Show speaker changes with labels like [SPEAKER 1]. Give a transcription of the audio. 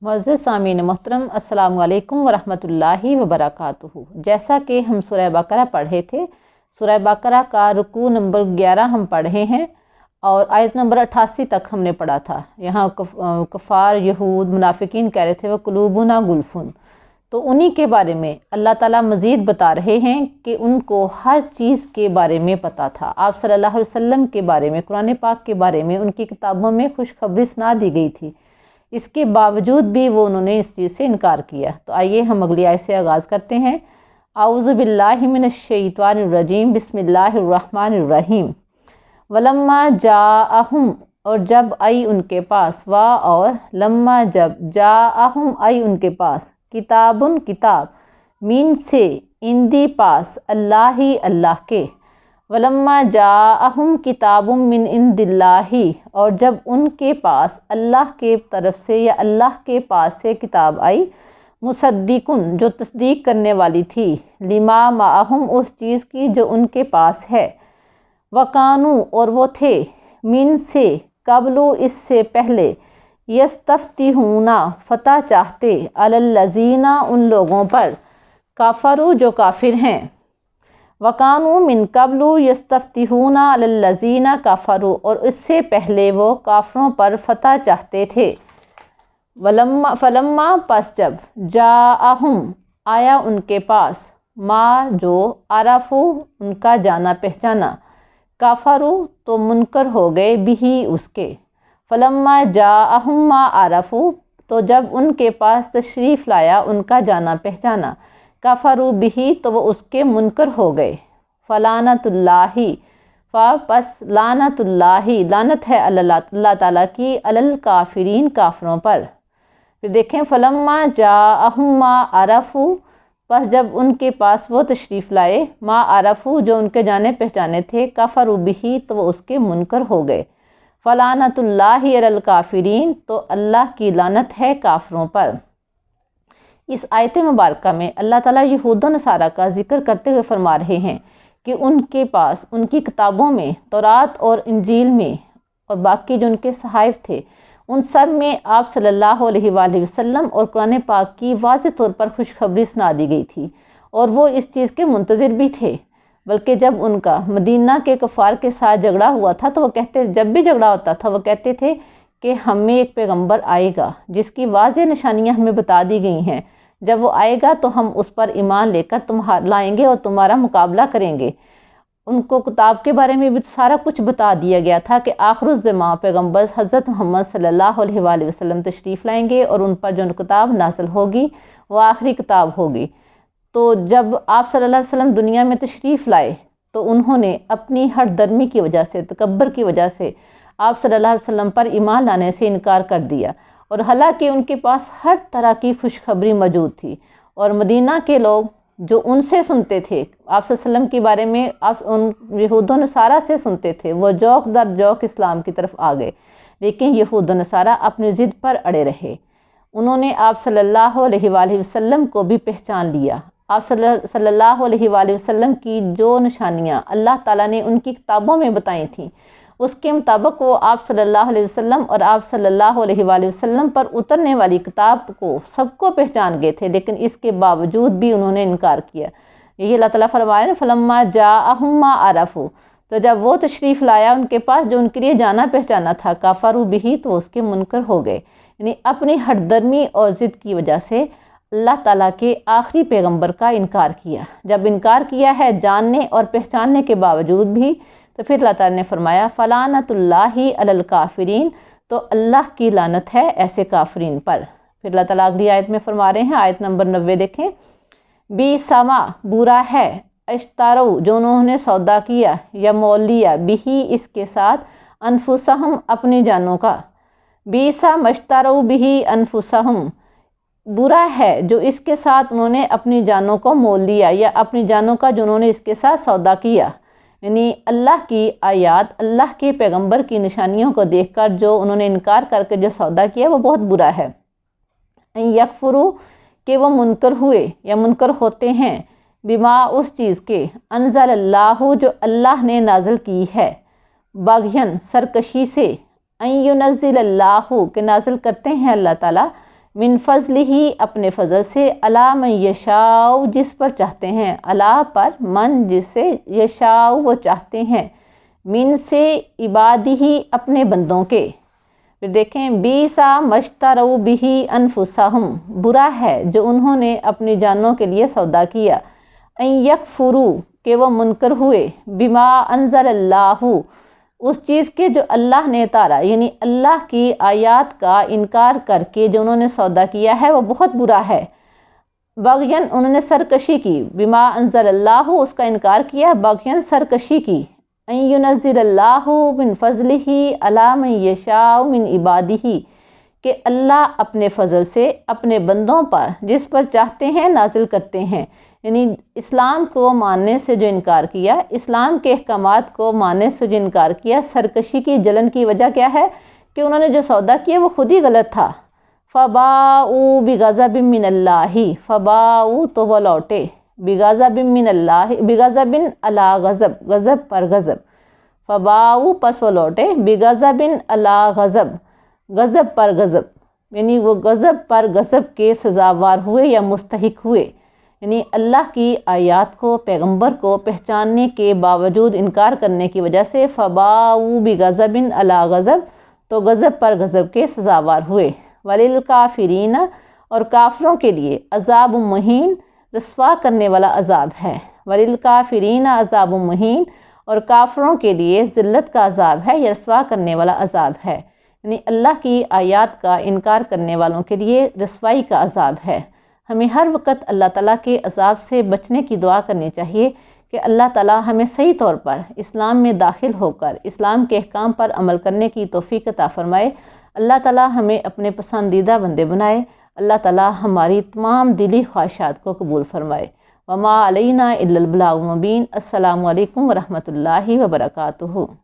[SPEAKER 1] معزز سامعین محترم، السلام علیکم ورحمۃ اللہ وبرکاتہ۔ جیسا کہ ہم سورہ بقرہ پڑھے تھے، سورہ بقرہ کا رکوع نمبر 11 ہم پڑھے ہیں اور آیت نمبر 88 تک ہم نے پڑھا تھا۔ یہاں کفار، یہود، منافقین کہہ رہے تھے وہ قلوبنا گلفن، تو انہی کے بارے میں اللہ تعالیٰ مزید بتا رہے ہیں کہ ان کو ہر چیز کے بارے میں پتہ تھا۔ آپ صلی اللہ علیہ وسلم کے بارے میں، قرآن پاک کے بارے میں ان کی کتابوں میں خوشخبری سنا دی گئی تھی، اس کے باوجود بھی انہوں نے اس چیز سے انکار کیا۔ تو آئیے ہم اگلی آیت سے آغاز کرتے ہیں۔ اعوذ باللہ من الشیطان الرجیم، بسم اللہ الرحمن الرحیم۔ ولما جاءہم، اور جب آئی ان کے پاس، اور لما جب، جاءہم آئی ان کے پاس، کتاب من سے، اندی پاس، اللہ کے، ولما جاءہم کتاب من عند اللہ، اور جب ان کے پاس اللہ کے طرف سے یا اللہ کے پاس سے کتاب آئی، مصدقن، جو تصدیق کرنے والی تھی، لما معہم، اس چیز کی جو ان کے پاس ہے، وکانو، اور وہ تھے، من سے، قبل، اس سے پہلے، یستفتحون، فتح چاہتے، علی الذین، ان لوگوں پر، کفروا، جو کافر ہیں، وَكَانُوا مِن قَبْلُ يَسْتَفْتِحُونَ عَلَى الَّذِينَ كَفَرُوا، اور اس سے پہلے وہ کافروں پر فتح چاہتے تھے۔ فَلَمَّا، پس جب، جَاءَهُمْ، آیا ان کے پاس، ما، جو، عرفوا، ان کا جانا پہچانا، کفروا، تو منکر ہو گئے، بھی، اس کے۔ فَلَمَّا جَاءَهُمْ مَا عَرَفُوا، تو جب ان کے پاس تشریف لایا ان کا جانا پہچانا، کفروا بھی، تو وہ اس کے منکر ہو گئے۔ فلعنت اللہ، پس لعنت اللہ، لعنت ہے اللہ تعالیٰ کی، علی الکافرین، کافروں پر۔ پھر دیکھیں، فلما جاءہم ما عرفوا، پس جب ان کے پاس وہ تشریف لائے، ما عرفوا، جو ان کے جانے پہچانے تھے، کفروا بھی، تو وہ اس کے منکر ہو گئے۔ فلعنت اللہ علی الکافرین، تو اللہ کی لعنت ہے کافروں پر۔ اس آیت مبارکہ میں اللہ تعالیٰ یہود و نصارہ کا ذکر کرتے ہوئے فرما رہے ہیں کہ ان کے پاس ان کی کتابوں میں، تورات اور انجیل میں اور باقی جو ان کے صحائف تھے، ان سب میں آپ صلی اللہ علیہ وآلہ وسلم اور قرآن پاک کی واضح طور پر خوشخبری سنا دی گئی تھی، اور وہ اس چیز کے منتظر بھی تھے۔ بلکہ جب ان کا مدینہ کے کفار کے ساتھ جھگڑا ہوا تھا تو وہ کہتے، جب بھی جھگڑا ہوتا تھا وہ کہتے تھے کہ ہمیں ایک پیغمبر آئے گا جس کی واضح نشانیاں ہمیں بتا دی گئی ہیں، جب وہ آئے گا تو ہم اس پر ایمان لے کر لائیں گے اور تمہارا مقابلہ کریں گے۔ ان کو کتاب کے بارے میں بھی سارا کچھ بتا دیا گیا تھا کہ آخر الزمان پیغمبر حضرت محمد صلی اللہ علیہ وآلہ وسلم تشریف لائیں گے اور ان پر جو کتاب نازل ہوگی وہ آخری کتاب ہوگی۔ تو جب آپ صلی اللہ علیہ وسلم دنیا میں تشریف لائے تو انہوں نے اپنی ہٹ درمی کی وجہ سے، تکبر کی وجہ سے آپ صلی اللہ علیہ وسلم پر ایمان لانے سے انکار کر دیا، اور حالانکہ ان کے پاس ہر طرح کی خوشخبری موجود تھی، اور مدینہ کے لوگ جو ان سے سنتے تھے، آپ صلی اللہ علیہ وسلم کے بارے میں ان یہود و نصارہ سے سنتے تھے، وہ جوک در جوک اسلام کی طرف آ گئے، لیکن یہود و نصارہ اپنی ضد پر اڑے رہے۔ انہوں نے آپ صلی اللہ علیہ وآلہ وسلم کو بھی پہچان لیا۔ آپ صلی اللہ علیہ وآلہ وسلم کی جو نشانیاں اللہ تعالیٰ نے ان کی کتابوں میں بتائی تھیں، اس کے مطابق وہ آپ صلی اللہ علیہ وسلم اور آپ صلی اللہ علیہ وآلہ وسلم پر اترنے والی کتاب کو سب کو پہچان گئے تھے، لیکن اس کے باوجود بھی انہوں نے انکار کیا۔ یہی اللہ تعالیٰ فرما رہے ہیں، فلما جاءہم ما عرفوا، تو جب وہ تشریف لایا ان کے پاس جو ان کے لیے جانا پہچانا تھا، کفروا بھی، تو اس کے منکر ہو گئے، یعنی اپنی ہٹ درمی اور ضد کی وجہ سے اللہ تعالیٰ کے آخری پیغمبر کا انکار کیا۔ جب انکار کیا ہے جاننے اور پہچاننے کے باوجود بھی، تو پھر اللہ تعالیٰ نے فرمایا فلعنت اللہ علی الکافرین، تو اللہ کی لعنت ہے ایسے کافرین پر۔ پھر اللہ تعالیٰ اگلی آیت میں فرما رہے ہیں، آیت نمبر 90 دیکھیں، بیسما، برا ہے، اشتروا، جو انہوں نے سودا کیا یا مول لیا، بھی، اس کے ساتھ، انفسہم، اپنی جانوں کا، بیسا مشتروا بھی انفسہم، برا ہے جو اس کے ساتھ انہوں نے اپنی جانوں کو مول لیا یا اپنی جانوں کا جو انہوں نے اس کے ساتھ سودا کیا، یعنی اللہ کی آیات، اللہ کے پیغمبر کی نشانیوں کو دیکھ کر جو انہوں نے انکار کر کے جو سودا کیا وہ بہت برا ہے۔ یکفروا، کہ وہ منکر ہوئے یا منکر ہوتے ہیں، بما، اس چیز کے، انزل اللہ، جو اللہ نے نازل کی ہے، باغین، سرکشی سے، ینزل اللہ، کہ نازل کرتے ہیں اللہ تعالیٰ، من فضل ہی اپنے فضل سے، علی من یشاء جس پر چاہتے ہیں، علی پر، من جس سے، یشاء وہ چاہتے ہیں، من سے عبادی اپنے بندوں کے۔ پھر دیکھیں بیسا مشتروا بہ انفسہم، برا ہے جو انہوں نے اپنی جانوں کے لیے سودا کیا، ان یکفروا کہ وہ منکر ہوئے، بما انزل اللہ اس چیز کے جو اللہ نے اتارا، یعنی اللہ کی آیات کا انکار کر کے جو انہوں نے سودا کیا ہے وہ بہت برا ہے۔ بغین انہوں نے سرکشی کی، بما انزل اللہ اس کا انکار کیا، بغین سرکشی کی، ان ینزل اللہ من فضلہ علی من یشاء من عبادہ کہ اللہ اپنے فضل سے اپنے بندوں پر جس پر چاہتے ہیں نازل کرتے ہیں۔ یعنی اسلام کو ماننے سے جو انکار کیا، اسلام کے احکامات کو ماننے سے جو انکار کیا، سرکشی کی، جلن کی وجہ کیا ہے کہ انہوں نے جو سودا کیا وہ خود ہی غلط تھا۔ فباؤوا بغضب من اللہ، فباؤوا تو وہ لوٹے، بغضب من اللہ، بغضب علی غضب، غضب پر غضب، فباؤوا پس وہ لوٹے، بغضب علی غضب، غضب پر غضب، یعنی وہ غضب پر غضب کے سزاوار ہوئے یا مستحق ہوئے۔ یعنی اللہ کی آیات کو، پیغمبر کو پہچاننے کے باوجود انکار کرنے کی وجہ سے فباؤوا بغضب علی غضب تو غضب پر غضب کے سزاوار ہوئے۔ وللکافرین اور کافروں کے لیے عذاب مہین رسوا کرنے والا عذاب ہے۔ وللکافرین عذاب مہین اور کافروں کے لیے ذلت کا عذاب ہے یا رسوا کرنے والا عذاب ہے، یعنی اللہ کی آیات کا انکار کرنے والوں کے لیے رسوائی کا عذاب ہے۔ ہمیں ہر وقت اللہ تعالیٰ کے عذاب سے بچنے کی دعا کرنی چاہیے کہ اللہ تعالیٰ ہمیں صحیح طور پر اسلام میں داخل ہو کر اسلام کے احکام پر عمل کرنے کی توفیق عطا فرمائے۔ اللہ تعالیٰ ہمیں اپنے پسندیدہ بندے بنائے۔ اللہ تعالیٰ ہماری تمام دلی خواہشات کو قبول فرمائے۔ وما علینا الا البلاغ المبین۔ السلام علیکم ورحمۃ اللہ وبرکاتہ۔